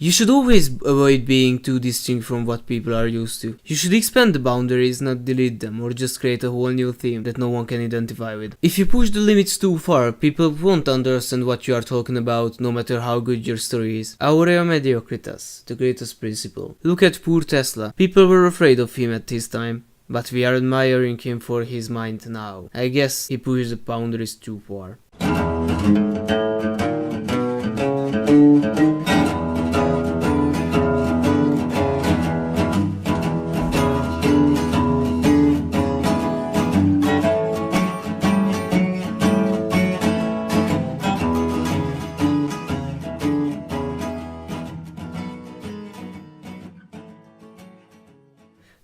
You should always avoid being too distinct from what people are used to. You should expand the boundaries, not delete them, or just create a whole new theme that no one can identify with. If you push the limits too far, people won't understand what you are talking about, no matter how good your story is. Aurea mediocritas, the greatest principle. Look at poor Tesla. People were afraid of him at his time, but we are admiring him for his mind now. I guess he pushed the boundaries too far.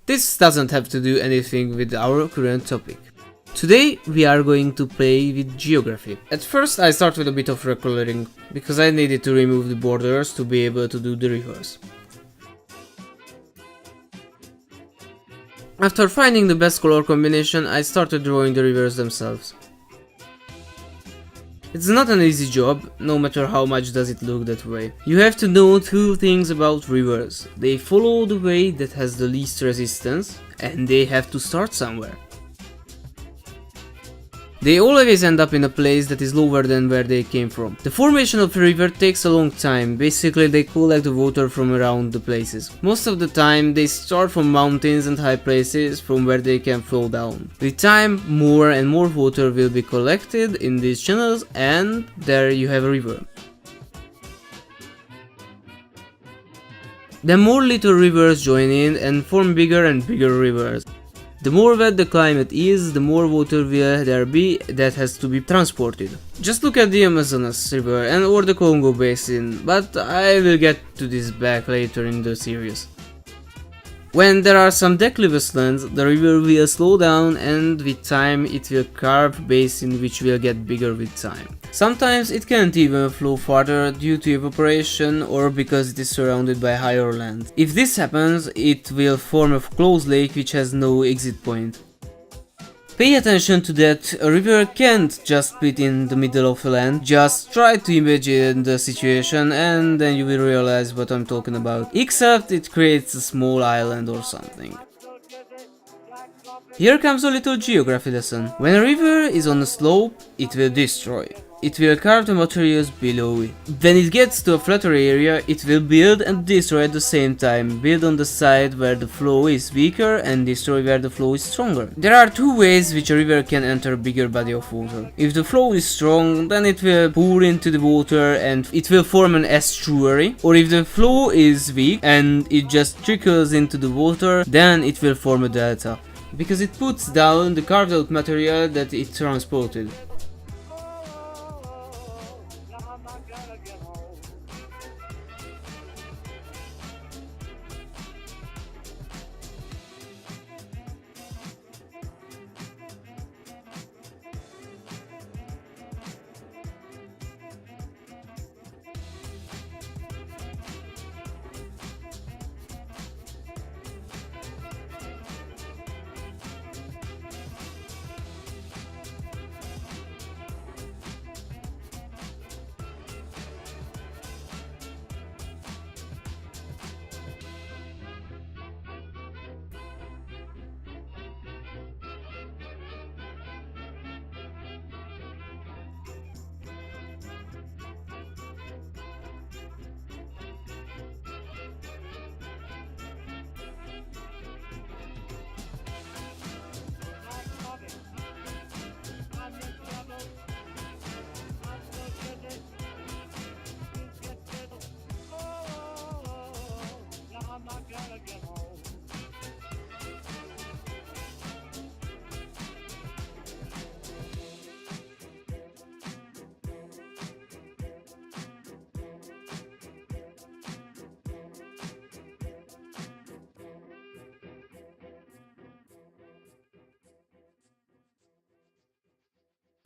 This doesn't have to do anything with our current topic. Today we are going to play with geography. At first I started with a bit of recoloring, because I needed to remove the borders to be able to do the rivers. After finding the best color combination, I started drawing the rivers themselves. It's not an easy job, no matter how much does it look that way. You have to know two things about rivers. They follow the way that has the least resistance, and they have to start somewhere. They always end up in a place that is lower than where they came from. The formation of a river takes a long time. Basically they collect the water from around the places. Most of the time they start from mountains and high places from where they can flow down. With time, more and more water will be collected in these channels, and there you have a river. Then more little rivers join in and form bigger and bigger rivers. The more wet the climate is, the more water will there be that has to be transported. Just look at the Amazonas River and or the Congo Basin, but I will get to this back later in the series. When there are some declivous lands, the river will slow down, and with time it will carve basin which will get bigger with time. Sometimes it can't even flow farther due to evaporation or because it is surrounded by higher land. If this happens, it will form a closed lake which has no exit point. Pay attention to that. A river can't just split in the middle of a land. Just try to imagine the situation and then you will realize what I'm talking about. Except it creates a small island or something. Here comes a little geography lesson. When a river is on a slope, it will destroy. It will carve the materials below it. When it gets to a flatter area, it will build and destroy at the same time. Build on the side where the flow is weaker and destroy where the flow is stronger. There are two ways which a river can enter a bigger body of water. If the flow is strong, then it will pour into the water and it will form an estuary. Or if the flow is weak and it just trickles into the water, then it will form a delta, because it puts down the carved out material that it transported.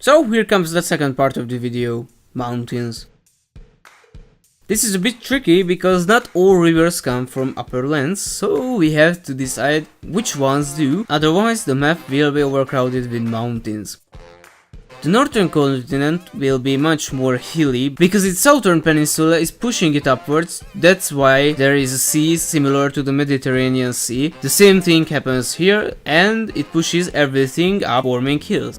So here comes the second part of the video, mountains. This is a bit tricky because not all rivers come from upper lands, so we have to decide which ones do, otherwise the map will be overcrowded with mountains. The northern continent will be much more hilly because its southern peninsula is pushing it upwards. That's why there is a sea similar to the Mediterranean Sea. The same thing happens here and it pushes everything up, forming hills.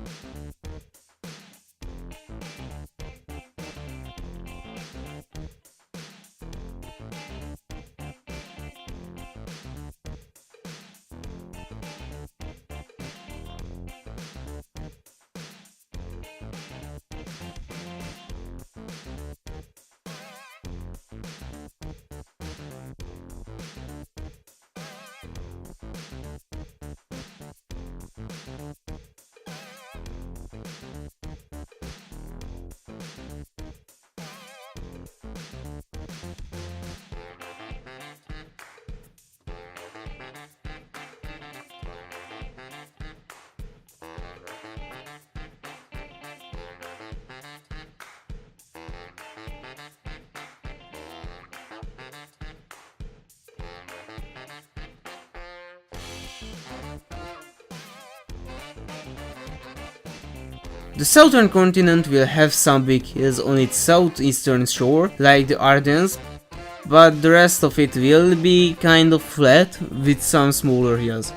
The southern continent will have some big hills on its southeastern shore, like the Ardennes, but the rest of it will be kind of flat with some smaller hills.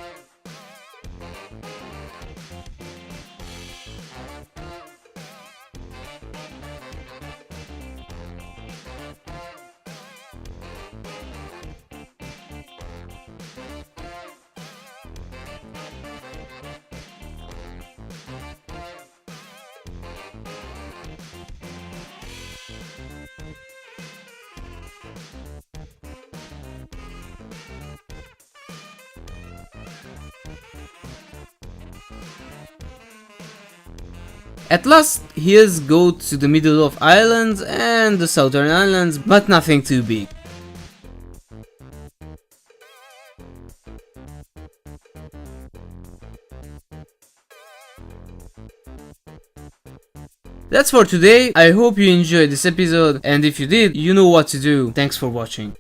At last, hills go to the middle of islands and the southern islands, but nothing too big. That's for today. I hope you enjoyed this episode, and if you did, you know what to do. Thanks for watching.